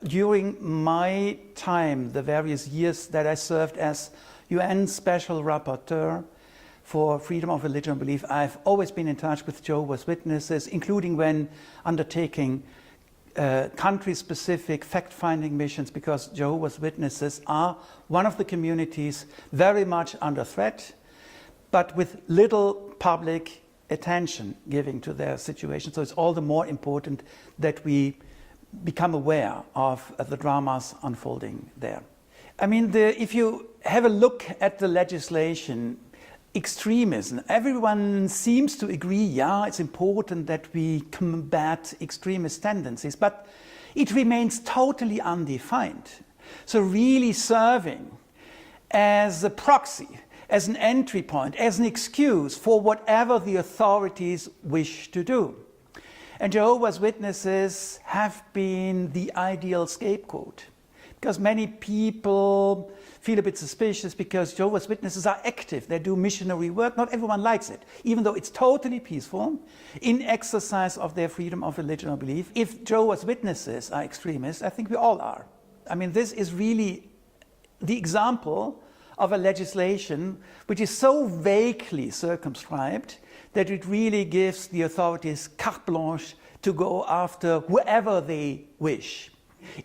During my time, the various years that I served as UN Special Rapporteur for freedom of religion and belief, I've always been in touch with Jehovah's Witnesses, including when undertaking country-specific fact-finding missions, because Jehovah's Witnesses are one of the communities very much under threat, but with little public attention giving to their situation. So it's all the more important that we become aware of the dramas unfolding there. I mean, if you have a look at the legislation, extremism, everyone seems to agree, yeah, it's important that we combat extremist tendencies, but it remains totally undefined. So really serving as a proxy, as an entry point, as an excuse for whatever the authorities wish to do. And Jehovah's Witnesses have been the ideal scapegoat, because many people feel a bit suspicious because Jehovah's Witnesses are active, they do missionary work. Not everyone likes it, even though it's totally peaceful, in exercise of their freedom of religion or belief. If Jehovah's Witnesses are extremists, I think we all are. I mean, this is really the example of a legislation which is so vaguely circumscribed that it really gives the authorities carte blanche to go after whoever they wish.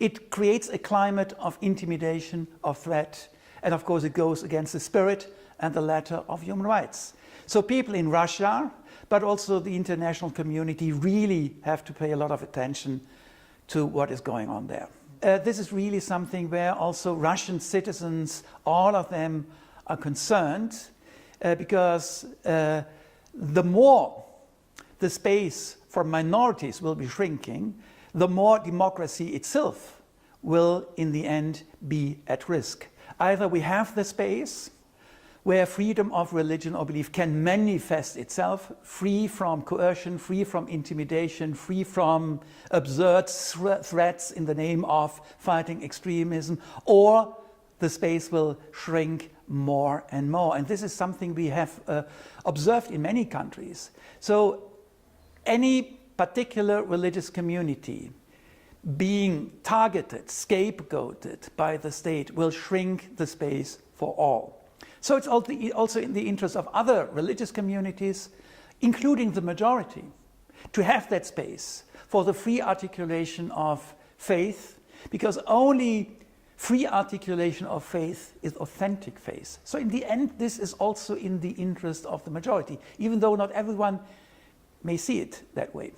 It creates a climate of intimidation, of threat, and of course it goes against the spirit and the letter of human rights. So people in Russia, but also the international community, really have to pay a lot of attention to what is going on there. This is really something where also Russian citizens, all of them, are concerned because the more the space for minorities will be shrinking, the more democracy itself will in the end be at risk. Either we have the space where freedom of religion or belief can manifest itself, free from coercion, free from intimidation, free from absurd threats in the name of fighting extremism, or the space will shrink more and more. And this is something we have observed in many countries. So any particular religious community being targeted, scapegoated by the state will shrink the space for all. So it's also in the interest of other religious communities, including the majority, to have that space for the free articulation of faith, because only free articulation of faith is authentic faith. So in the end, this is also in the interest of the majority, even though not everyone may see it that way.